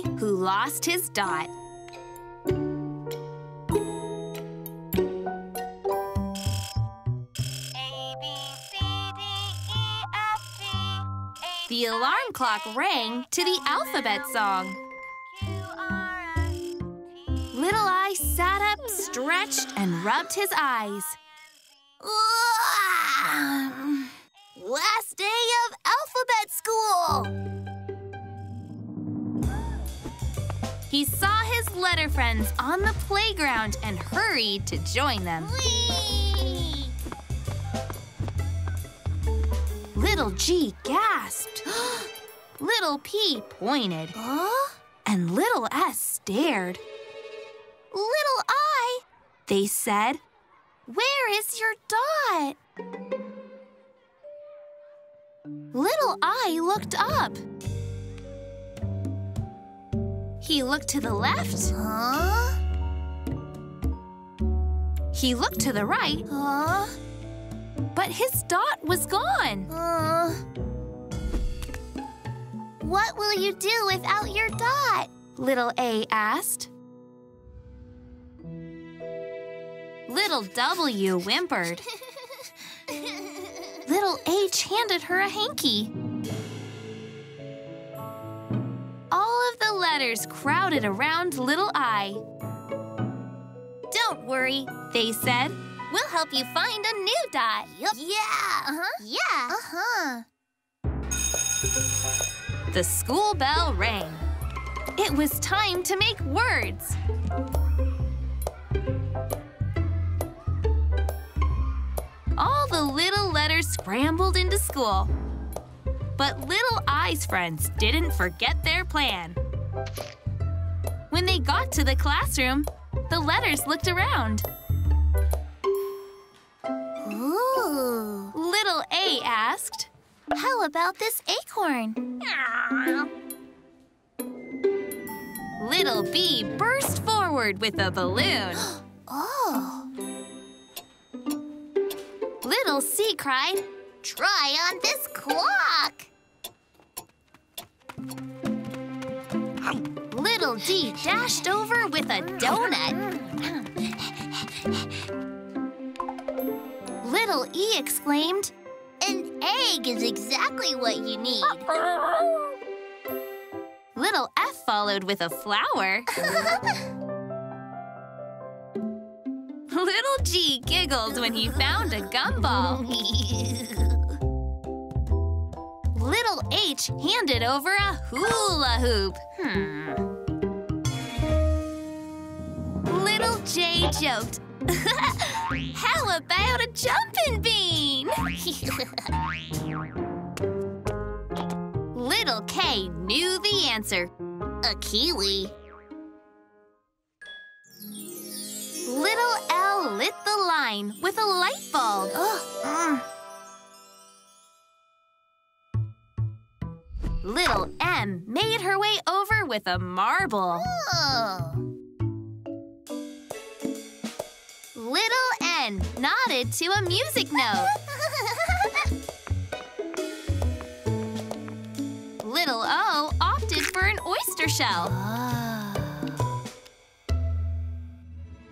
I who lost his dot. The alarm clock rang to the alphabet song. Little I sat up, stretched, and rubbed his eyes. Last day of alphabet school! He saw his letter friends on the playground and hurried to join them. Whee! Little G gasped. Little P pointed. And little S stared. Little I, They said, where is your dot? Little I looked up. He looked to the left. Huh? He looked to the right. Huh? But his dot was gone. What will you do without your dot? Little A asked. Little W whimpered. Little H handed her a hanky. All of the letters crowded around little I. Don't worry, They said, we'll help you find a new dot. Yup. Yeah. Yeah. the school bell rang. It was time to make words. All the little letters scrambled into school. But Little I's friends didn't forget their plan. When they got to the classroom, the letters looked around. Ooh. Little A asked, How about this acorn? Little B burst forward with a balloon. Oh. Little C cried, Try on this clock. Little D dashed over with a donut. Little E exclaimed, An egg is exactly what you need. Little F followed with a flower. Little G giggled when he found a gumball. Little H handed over a hula hoop. Little J joked, How about a jumping bean? Little K knew the answer, a kiwi. Little L lit the line with a light bulb. Little M made her way over with a marble. Oh. Little N nodded to a music note. Little O opted for an oyster shell.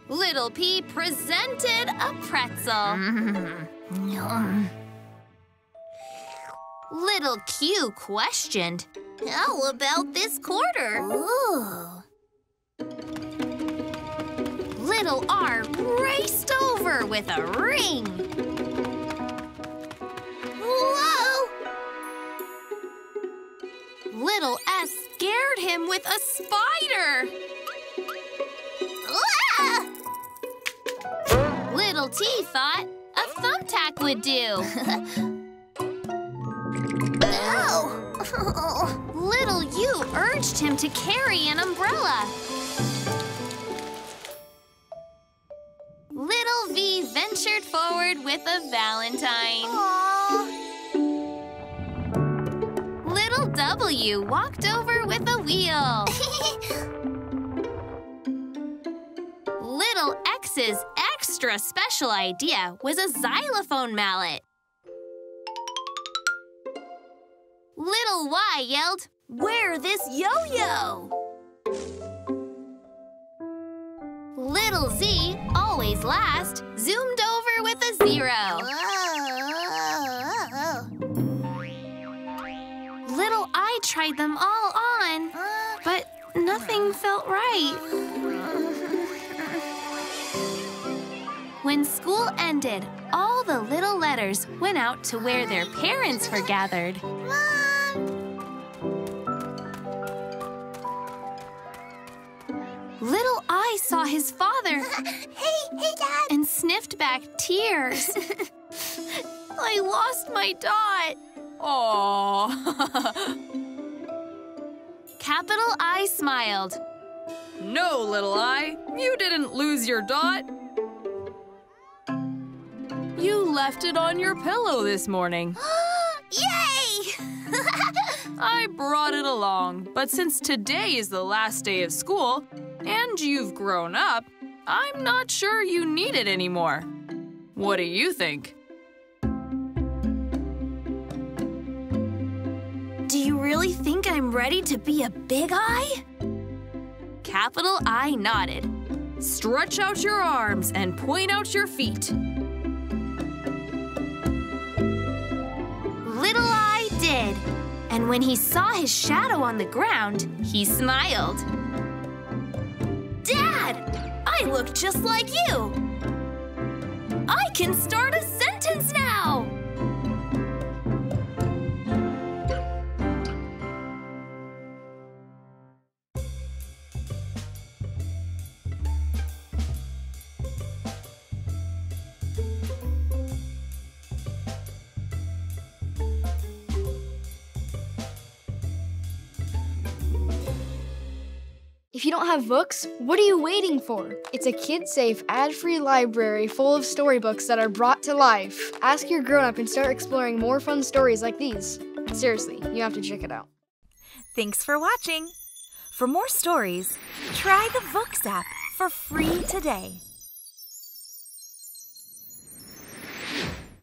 Little P presented a pretzel. Little Q questioned, How about this quarter? Ooh. Little R raced over with a ring. Whoa! Little S scared him with a spider. Ah! Little T thought a thumbtack would do. Oh. Little U urged him to carry an umbrella. Little V ventured forward with a valentine. Aww. Little W walked over with a wheel. Little X's extra special idea was a xylophone mallet. Little Y yelled, Wear this yo-yo! Little Z, always last, zoomed over with a 0. Little I tried them all on, but nothing felt right. When school ended, all the little letters went out to where their parents were gathered. Little I saw his father. Hey, Dad. And sniffed back tears. I lost my dot. Aww. Capital I smiled. No, Little I, you didn't lose your dot. You left it on your pillow this morning. Yay! I brought it along, but since today is the last day of school, and you've grown up, I'm not sure you need it anymore. What do you think? Do you really think I'm ready to be a big eye? Capital I nodded. Stretch out your arms and point out your feet. Little I did. And when he saw his shadow on the ground, he smiled. Dad, I look just like you. I can start a sentence now. If you don't have Vooks, what are you waiting for? It's a kid-safe, ad-free library full of storybooks that are brought to life. Ask your grown-up and start exploring more fun stories like these. Seriously, you have to check it out. Thanks for watching. For more stories, try the Vooks app for free today.